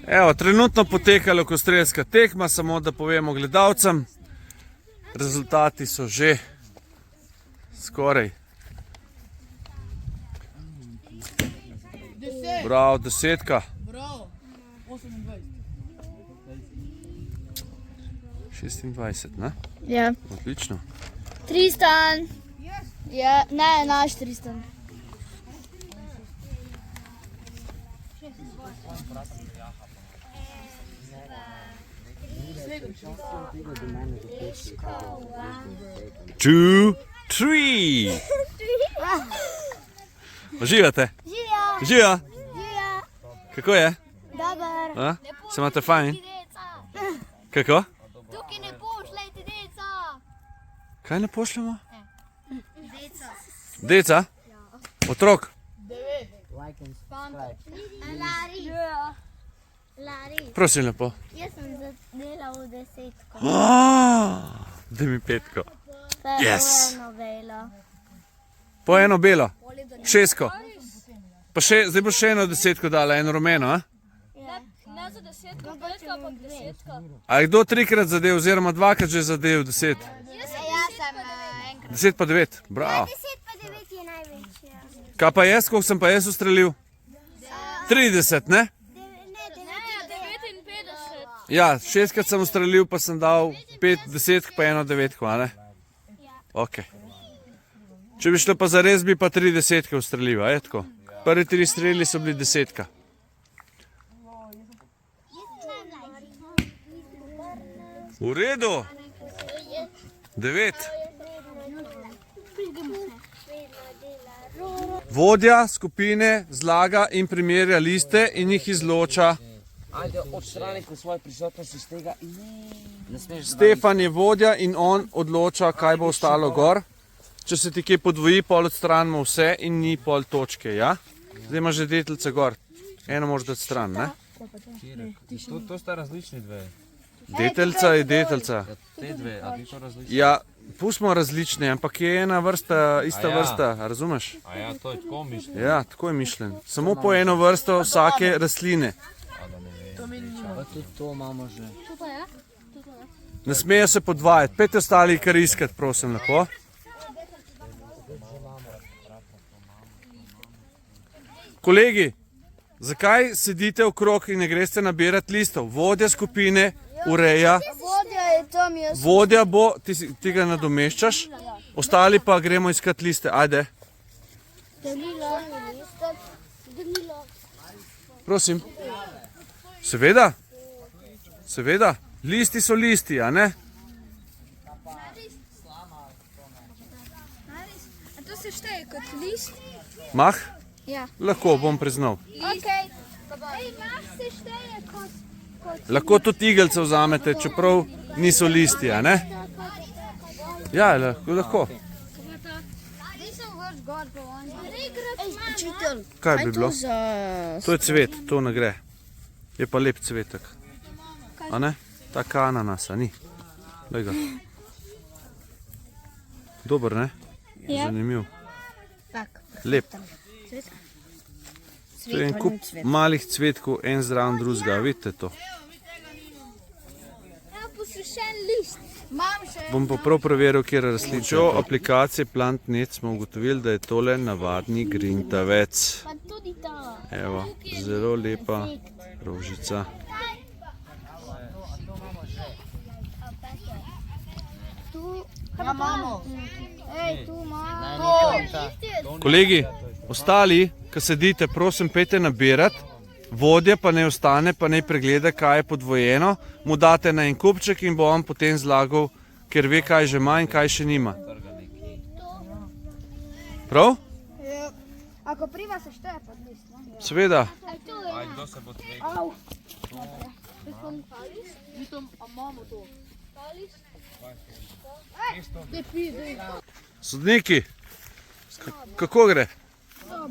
Evo, trenutno poteka lokostrelska tekma, samo da povemo gledalcem. Rezultati so že skoraj. Bravo, 10. Bravo, 28. 26, ne? Ja. Odlično. Tristan. Ja, ne, naš Tristan. Two, three. Uživate? Živijo. Živijo? Živijo. Kako je? Dobar. A? Se imate fajn? Kako? Tukaj ne pošljajte deca. Kaj ne pošljemo? Deca. Deca? Otrok? Lari. Lari. Prosim lepo. Jaz sem delal v 10. Daj mi 5. To je Yes. eno velo. Po eno belo. 6. Pa še, zdaj bo še eno 10 dala, eno rumeno, a? Ne za 10, ampak 10. A je kdo 3-krat zadev, oziroma 2-krat že zadev 10? Jaz sem enkrat. 10 pa 9, bravo. 10 pa 9 je največja. Kaj pa jaz, koliko sem pa jaz ustrelil? 30, ne? Ne, 59. Ja, 6-krat sem ustrelil, pa sem dal 5 10, pa eno 9, a ne? Ok. Če bi šlo pa zares, bi pa 3 10 ustrelil, a je tako? Prvi 3 streli so bili 10. V redu. 9. Vodja skupine zlaga in primerja liste in jih izloča. Ajde, odstranite svoje prisotnosti z tega in ne smeš Stefan je vodja in on odloča, kaj bo ostalo gor. Če se ti kje podvoji, pol odstranimo vse in ni pol točke, ja? Zdaj imaš že detelce gor. Eno moraš dati stran, ne? To sta različni dve. Detelca je detelca. Te dve, a ti to različni? Ja, pustimo različne, ampak je ena vrsta, ista A ja. vrsta, razumeš? A ja, to je tako mišljeno. Ja, tako je mišljen. Samo po eno vrsto vsake rastline. Pa tudi to imamo že. Ne smejo se podvajati. Pejte ostali kar iskati, prosim, lepo. Kolegi, zakaj sedite okrog in ne greste nabirati listov? Vodja skupine ureja, Vodja je tam jaz. vodja bo, ti ga nadomeščaš, ostali pa gremo iskati liste. Ajde, Danilo. Danilo. prosim. Seveda, seveda, listi so listi, a ne? A to se šteje kot list? Mah? Ja. Lahko, bom priznal. Okej. Ej, mah se šteje kot... Lahko tudi igelce vzamete, čeprav niso listi, a ne? Ja, lahko. Nisem vrš gor po on. Ej, učitelj. Kaj bi bilo? Za... To je cvet, to ne gre. Je pa lep cvetek. A ne? Taka ananasa, ni. Glej ga. Dober, ne? Ja. Zanimiv. Tak. Lep. To je en kup malih cvetkov, en zraven drugega, vidite to. Ja, posušen list. Mam še. Bom pa prav preveril, kjer je rastlina. Čo aplikacije Plantnet smo ugotovili, da je tole navadni grintavec. Pa tudi ta. Evo, zelo lepa rožica. Ja, mamo. Ej, tu imamo. Kolegi, ostali, ki sedite, prosim, pejte nabirat. Vodja pa ne ostane, pa ne pregleda, kaj je podvojeno. Mu date na en kupček in bo on potem zlagal, ker ve, kaj že ima in kaj še nima. Prav? Ja. Ako prima se šteje pod list, ne? Seveda. Aj, to je. Aj, kdo se bo tvegel? Au. Sodniki, kako gre? Da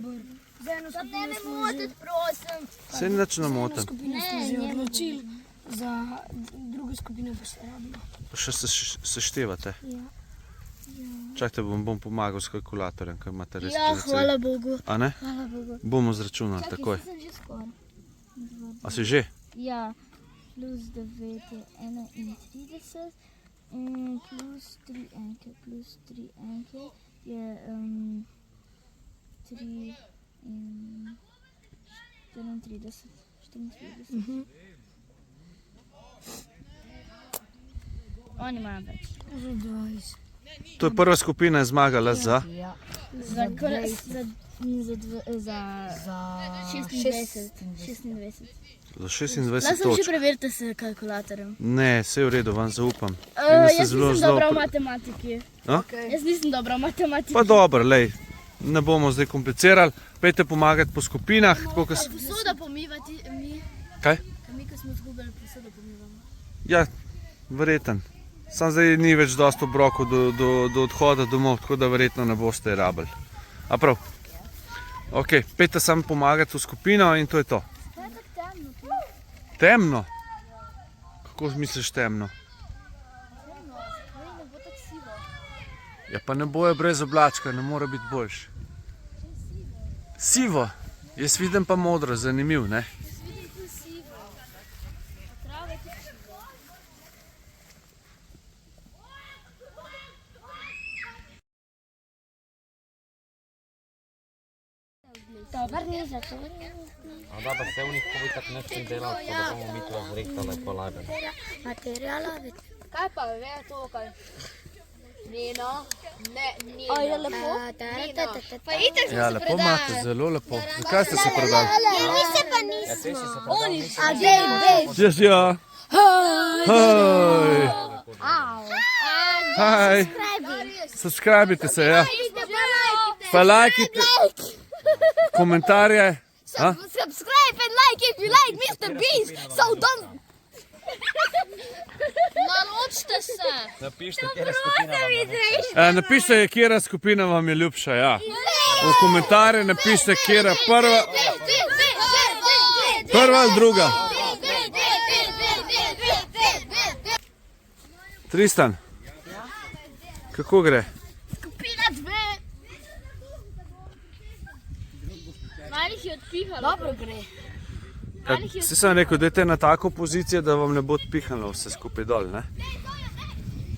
me ne motit, prosim. Se nič ne motim. Skupine smo že odločili, za drugo skupino pa se rabimo. Še seštevate. Čakajte, bom pomagal s kalkulatorjem, ker imate res Ja, precej. hvala Bogu. A ne? Hvala Bogu. Bomo zračunali takoj. Sem že skoraj. A si že? Ja, plus 9 je 31. In plus 3 enke je 3 in 34. 34. Oni imajo več. Že 20. To je prva skupina je zmagala za. Za 26. Za 26 Lahko še točk. preverite s kalkulatorjem. Ne, vse je v redu, vam zaupam. Vidim, ste Jaz zelo, nisem zelo dobra v pri- matematiki. A? Jaz nisem dobra v matematiki. Pa dobro, lej, ne bomo zdaj komplicirali. Pejte pomagati po skupinah, tako kot... Posoda pomivati mi. Kaj? Mi, ko smo izgubili, posoda pomivamo. Ja, verjeten. Sam zdaj ni več dosti obrokov do odhoda domov, tako da verjetno ne boste rabili. A prav? Ok, pejte samo pomagati v skupino in to je to. To je tako temno. Temno? Kako misliš temno? Temno, zakaj ne bo tako sivo? Ja pa ne boje brez oblačka, ne more biti boljše. Sivo? Jaz vidim pa modro, zanimiv, ne? Jaz vidim tu sivo. Trava je tudi sivo. Dobar ni za to. A da, pa se u njih povi tak nešto delati, pa da bomo mi to zrihtali po labe. Materijala več. Kaj pa ve to, kaj? Nino, ne, Nino. O, je lepo. Pa itak Ja, lepo imate, zelo lepo. Zakaj ste se prodali? Mi se pa Ja, te si nismo. se prodali. A dej. Yes, ja. Hej. Hej. Subscribite se, ja. Pa lajkite. Komentarje. A? Subscribe and like if you like Mr. Beast. So don't. Naročite se. Napišite, kjera skupina vam je. Napišite, katera skupina vam je ljubša, ja. V komentarje napišite, katera prva ali druga. Tristan, kako gre? Skupina 2. Malih je odpihalo. Dobro gre. Si sem rekel, dajte na tako pozicijo, da vam ne bo odpihalo vse skupaj dol, ne?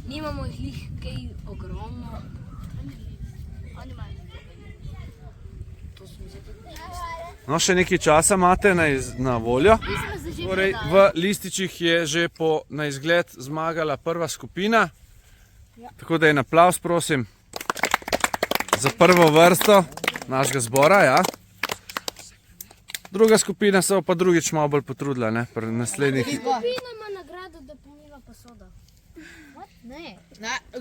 Nimamo jih lih kaj ogromno. No, še nekaj časa imate na voljo. Torej, v lističih je že na izgled zmagala prva skupina. Tako da en aplavz, prosim, za prvo vrsto našega zbora, ja. Druga skupina se bo pa drugič malo bolj potrudila, ne, pri naslednjih. Skupina ima nagrado, da pomiva posodo. Ne.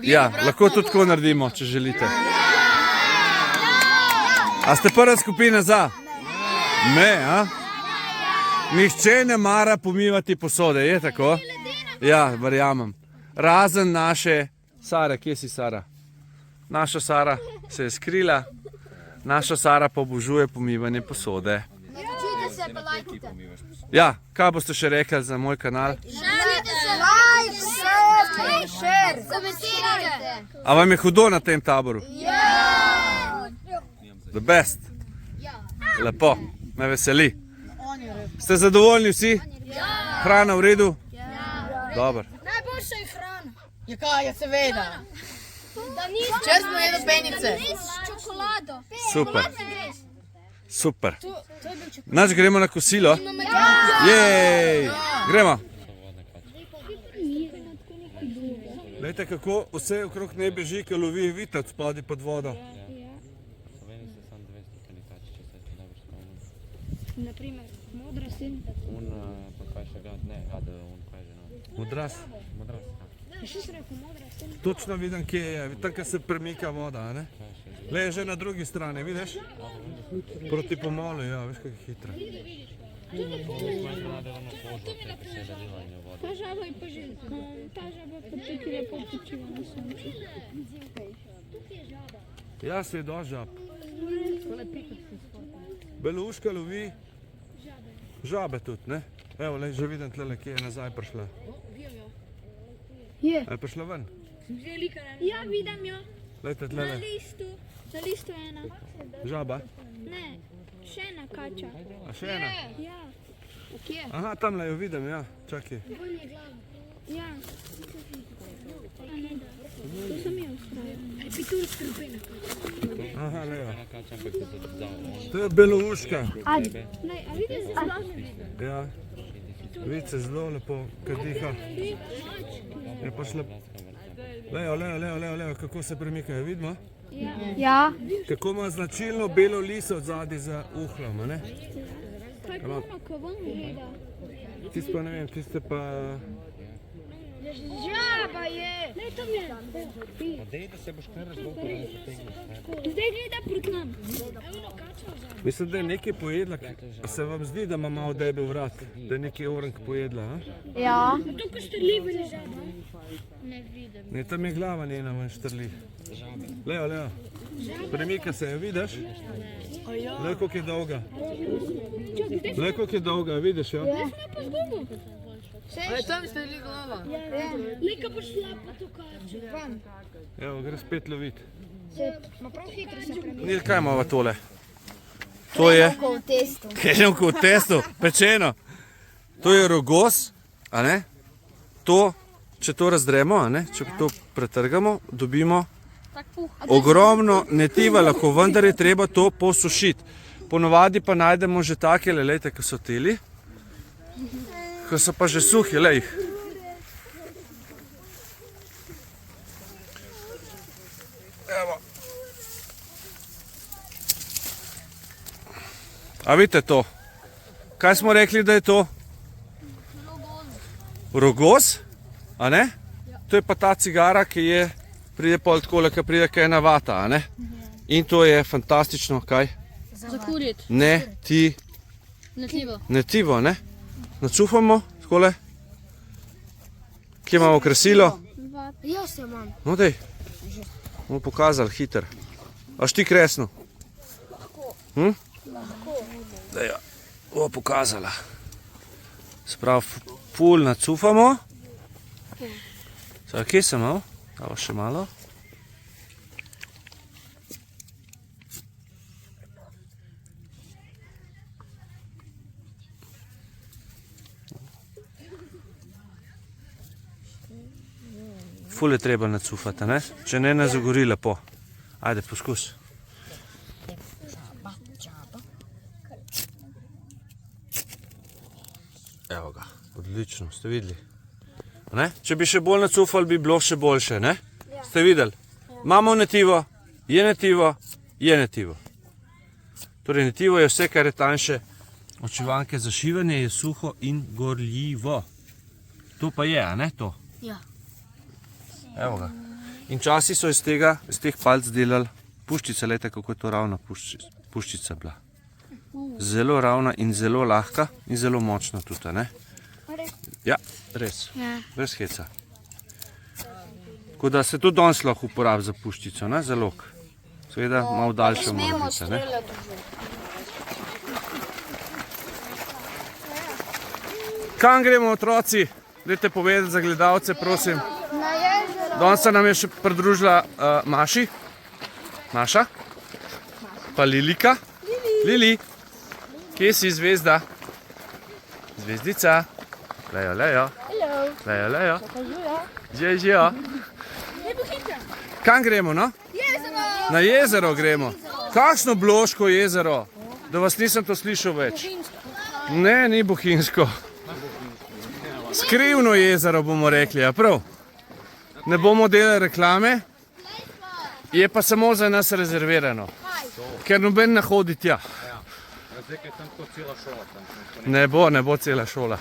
Ja, lahko tudi tako naredimo, če želite. A ste prva skupina za? Ne, a? Nihče ne mara pomivati posode, je tako? Ja, verjamem. Razen naše Sare, kje si Sara? Naša Sara se je skrila, naša Sara pa obožuje pomivanje posode. Naročite se, pa lajkite. Ja, kaj boste še rekli za moj kanal? Želite se. Like, share. Komentirajte. A vam je hudo na tem taboru? The best. Lepo, me veseli. Ste zadovoljni vsi? Hrana v redu? Dobro. Najboljša je hrana. Ja kaj, ja seveda. Če smo jedli penice. S čokolado. Super. Super. Nač gremo na kosilo? Jej! Gremo. Glejte, kako vse okrog ne beži, ko lovi vitat spodaj pod vodo. Naprimer, modra sin. Modras. Še si rekel modra sin. Točno vidim, kje je. Tam, kjer se premika voda, ne? Le je že na drugi strani, vidiš? Proti pomolu, ja, veš, kako je hitra. Ta žaba je pa že, ta žaba pa tukaj lepo počiva na soncu. Ja, se je do žab. Beluška lovi. Žabe tudi, ne? Evo, le, že vidim tlele, kje je nazaj prišla. Je. Je prišla ven? Ja, vidim jo. Lejte tlele. Na listu ena. Žaba? Ne, še ena kača. A še ena? Ja. Aha, tamle jo vidim, ja. Čakaj. Ja. To sem jaz pravil. Epitur skrpena. Aha, lejo. To je belouška. A vidiš, Ja. Vidi se zelo lepo, kad diha. Je pa šla... Lejo, kako se premikajo, vidimo? Ja. Kako ima značilno belo liso od zadaj za uhlom, a ne? Tiste pa ne vem, tiste pa... Žaba je. Ne, tam je. Zdaj gleda proti nam. Mislim, da je nekaj pojedla, se vam zdi, da ima malo debel vrat, da je nekaj orang pojedla, a? Ja. To, ko štrlive ne žaba. Ne, tam je glava njena ven štrli. Lejo. Premika se, vidiš? Lejo, koliko je dolga. Lejo, koliko je dolga, vidiš, jo? Aj, tam ste bili glava. Lika bo šla pa to kače. Evo, gre spet lovit. Ma prav hitro se premika. Ni, kaj imamo tole? To je... Ko v testu. Hrenovko v testu, pečeno. To je rogos, a ne? To, če to razdremo, a ne? Če to pretrgamo, dobimo ogromno netiva lahko, vendar je treba to posušiti. Ponovadi pa najdemo že take, lejte, ko so teli, ko so pa že suhi, lej. Evo. A vidite to? Kaj smo rekli, da je to? Rogoz, a ne? To je pa ta cigara, ki je, pride pol takole, ki pride kaj ena vata, a ne? In to je fantastično, kaj? Za kurit. Ne, ti, Netljivo. netivo, ne? Nacufamo, takole. Kje imamo krasilo? Jaz jo imam. No dej, bomo pokazali hiter. Až ti kresno? Dej, bo pokazala. Sprav, ful nacufamo. Zdaj, kje sem malo? Dava še malo. Ful je treba nacufati, ne? Če ne zagori lepo. Ajde, poskus. Evo ga, odlično, ste videli? Ne? Če bi še bolj nacufali, bi bilo še boljše, ne? Ste videli? Imamo netivo, je netivo, je netivo. Torej, netivo je vse, kar je tanjše od šivanke za šivanje, je suho in gorljivo. To pa je, a ne to? Ja. Evo ga. In časi so iz teh palc delali puščice, lejte, kako je to ravna puščica bila. Zelo ravna in zelo lahka in zelo močna tudi, ne? Ja, res. Res heca. Tako da se tudi danes lahko uporabi za puščico, ne? Za lok. Seveda malo daljša mora biti, ne? Kam gremo, otroci? Dajte povedati za gledalce, prosim. Na jezero. Danes se nam je še pridružila Maši. Maša. Pa Lilika. Lili. Kje si, zvezda? Zvezdica. Lejo. Lejo. Žijo. Kam gremo, no? Na jezero gremo. Kakšno Bloško jezero? Da vas nisem to slišal več. Ne, ni bohinjsko. Skrivno jezero bomo rekli, a prav? Ne bomo delali reklame, je pa samo za nas rezervirano, ker noben ne hodi tja. Ne bo cela šola.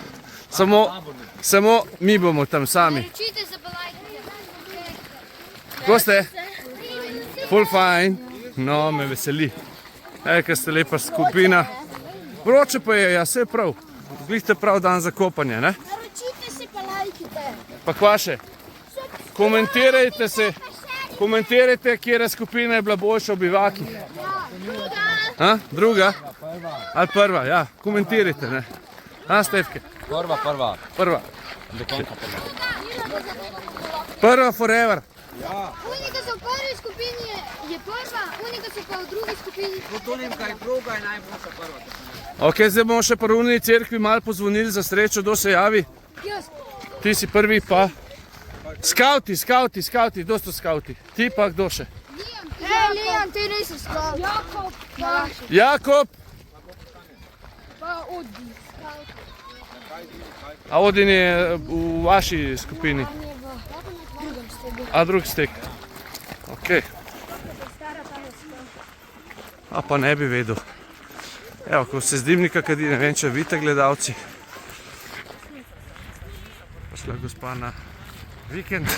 Samo mi bomo tam sami. Učite se pa lajkati. Kako ste? Full fine. No, me veseli. Ker ste lepa skupina. Vroče pa je, ja, vse prav. Glihte prav dan za kopanje, ne? Naročite se pa lajkite. Pa kva še? Komentirajte, kjera skupina je bila boljša v bivaki. Druga? Ali prva, ja. Komentirajte, ne? Stefke? Prva. Do konca prva. Prva forever. Oni, ki so v prvi skupini, je prva, oni, ki so pa v drugi skupini. To Nemka je druga in najboljša prva. Ok, zdaj bomo še po Runi cerkvi malo pozvonili za srečo, kdo se javi? Ti si prvi, pa skauti, kdo so skauti? Ti pa kdo še? Liam, ti nisi sklav. Jakob! A Odin je v vaši skupini? A drug stek? Ok. A pa ne bi vedel. Evo, ko se z dimnika kadi, ne vem, če vidite gledalci. Šla gospa na vikend.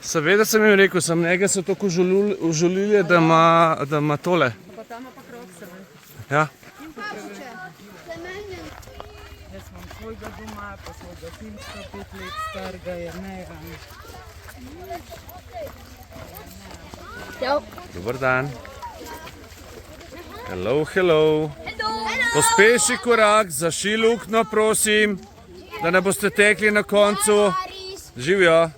Seveda sem jim rekel, sem njega so tako užalili, da ima tole. Pa tam pa krokse. Ja. Jaz imam svojega doma, pa svojega filmska 5 let starega Jerneja. Dobar dan. Hello, hello. Pospeši korak, zašij luknjo, prosim, da ne boste tekli na koncu. Živijo.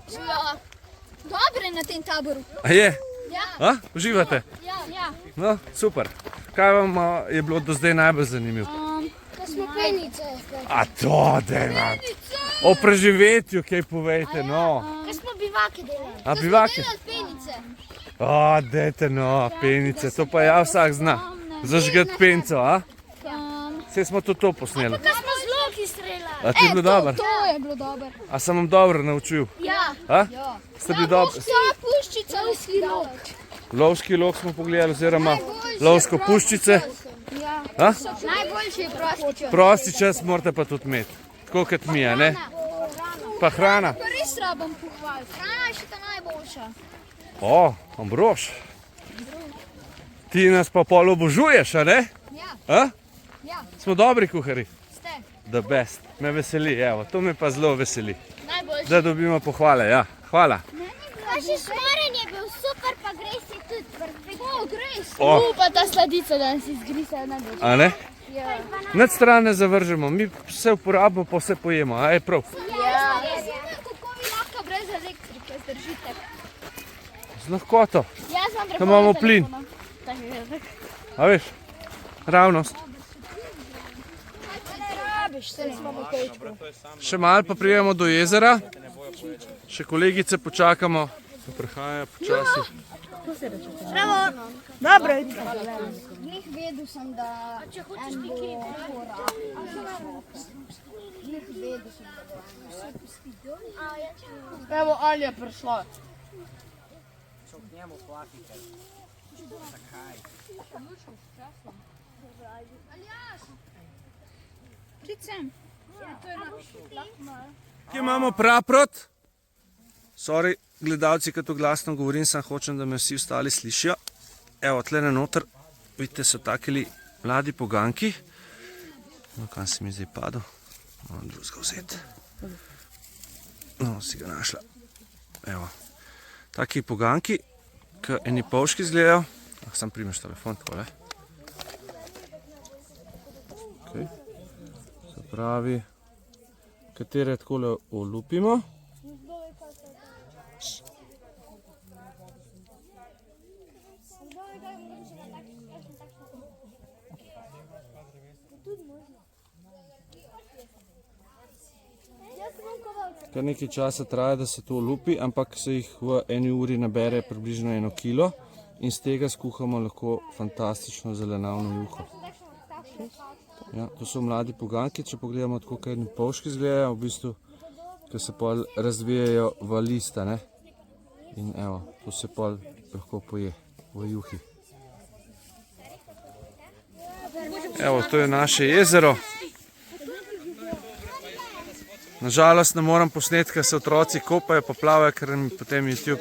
Dobre na tem taboru. A je? Ja. A? Uživate? Ja. No, super. Kaj vam je bilo do zdaj najbolj zanimivo? Da smo penice. A to, dejma. O preživetju, kaj povejte, no. Da smo bivake delali. A bivake? Penice. O, dejte, no, penice, to pa ja vsak zna. Zažgati penco, a? Vse smo tudi to posneli. Da smo z loki streljali. A ti je bilo dobro? To je bilo dobro. A sem vam dobro naučil? Ja. A? Ste bili dobri? Ja, puščica, lovski lok. Lovski lok smo pogledali, oziroma lovsko puščice. Ja. A? Najboljši je prosti čas. Prosti čas morate pa tudi imeti. Tako kot mi, a ne? Pa hrana. Pa res rabam pohval. Hrana je še ta najboljša. O, Ambrož. Ti nas pa pol obožuješ, a ne? Ja. A? Ja. Smo dobri kuhari. Ste. The best. Me veseli, evo, to me pa zelo veseli. Najboljši. Da dobimo pohvale, ja. Hvala. Vaši šmoren je bil super, pa Grace je tudi perfektno. O, Grace. O. Pa ta sladica danes izgrisa najboljša. A ne? Ja. Nad stran ne zavržemo, mi vse uporabimo, pa vse pojemo, a je prav? Ja. Kako vi lahko brez elektrike zdržite? Z lahkoto, Jaz vam da imamo plin. A veš, ravnost. Še malo pa prijemo do jezera, še kolegice počakamo, ko prihaja počasi. Dobro. Njih vedel sem, da če hočeš nekaj pora. Njih vedel sem, da bo Evo, Ali je prišla. Kje imamo praprot? Sorry, gledalci, kad to glasno govorim, sam hočem, da me vsi ostali slišijo. Evo, tlene noter, vidite, so takili mladi poganki. No, kam si mi zdaj padel? Moram drugega vzeti. No, si ga našla. Evo, taki poganki, ki eni polški izgledajo. Sam primeš telefon, takole. Okay. Se pravi, katere takole olupimo. Kar nekaj časa traja, da se to olupi, ampak se jih v eni uri nabere približno 1 kilo in z tega skuhamo lahko fantastično zelenavno juho. Ja, to so mladi poganki, če pogledamo tako, kaj eni polški izgledajo, v bistvu, ki se pol razvijajo v lista, ne? In evo, to se pol lahko poje v juhi. Evo, to je naše jezero. Nažalost ne moram posneti, ker se otroci kopajo pa plavajo, ker mi potem YouTube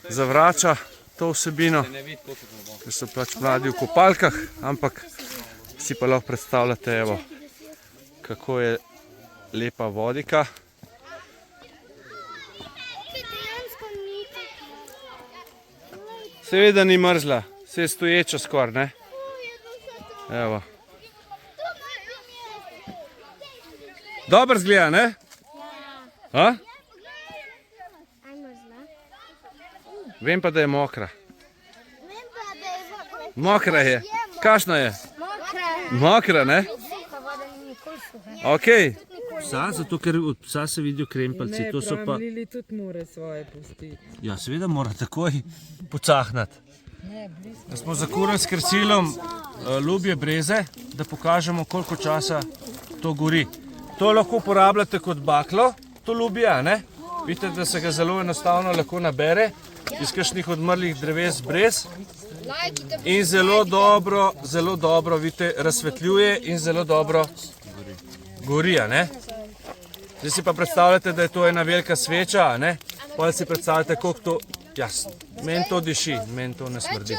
zavrača to vsebino, ker so pač mladi v kopalkah, ampak si pa lahko predstavljate, evo, kako je lepa vodika. Seveda ni mrzla, se je stoječa skoraj, ne? Evo. Dobro zgleda, ne? A? Vem pa, da je mokra. Mokra je. Kakšna je? Mokra, ne? Ok. Psa, zato ker od psa se vidijo krempelci. Ne, To so pravim, pa... Lili tudi mora svoje pustiti. Ja, seveda mora takoj pocahnati. Da smo zakurili s krsilom lubje breze, da pokažemo, koliko časa to gori. To lahko uporabljate kot baklo, to lubje, ne? Vidite, da se ga zelo enostavno lahko nabere iz kakšnih odmrlih dreves brez in zelo dobro, vidite, razsvetljuje in zelo dobro gori, ne? Zdaj si pa predstavljate, da je to ena velika sveča, ne? Pa si predstavljate, koliko to... Jasno, meni to diši, meni to ne smrdi.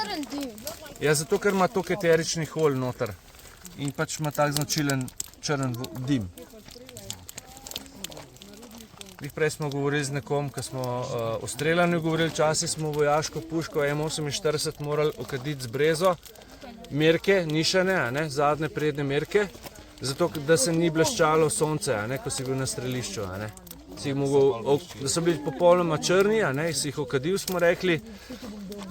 Ja, zato, ker ima toliko eteričnih olj noter in pač ima tak značilen črn dim. Prej smo govorili z nekom, ko smo o streljanju govorili, včasih smo vojaško puško M48 morali okaditi z brezo, merke, nišane, ne, zadnje prednje merke, zato da se ni bleščalo sonce, ne, ko si bil na strelišču. Ne. Si mogel, da so bili popolnoma črni, ne, si jih okadil, smo rekli,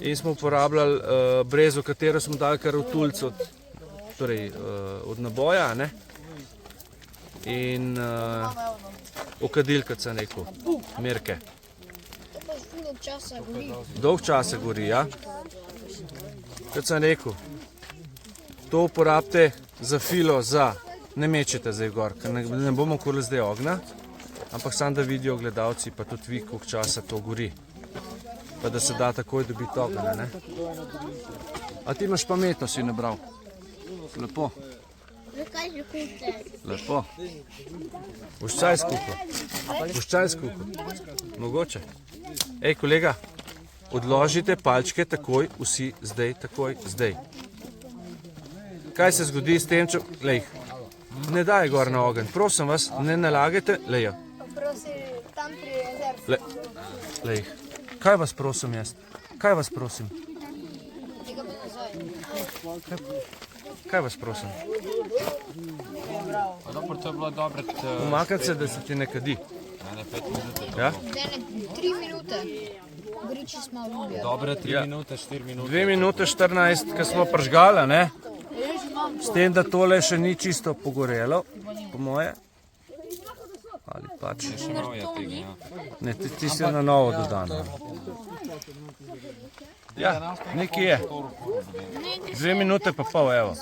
in smo uporabljali brezo, katero smo dali kar v tulc od naboja, ne, in okadil, kot sem rekel, merke. Dolg časa gori, ja. Kot sem rekel, to uporabite za filo, ne mečete zdaj gor, ker ne bomo kurili zdaj ognja, ampak samo da vidijo gledalci, pa tudi vi, koliko časa to gori. Pa da se da takoj dobiti ognja, ne. A ti imaš pametno, si nabral. Lepo. Lepo. Boš čaj skuhal? Boš čaj skuhal? Mogoče. Ej, kolega, odložite palčke takoj, vsi zdaj, takoj, zdaj. Kaj se zgodi s tem, če... Lej, ne daj gor na ogenj, prosim vas, ne nalagajte, lejo. Lej, kaj vas prosim jaz? Kaj vas prosim? Kaj vas prosim? Umakati se, da se ti ne kadi. Ja? 3 minute. Griči smo ljubje. Dobre 3 minute, 4 minute. 2 minute 14, ko smo pržgali, ne? S tem, da tole še ni čisto pogorelo, po moje. Ali pač. Ne, ti si na novo dodan. Ja, nekaj je. 2 minute pa pol, evo.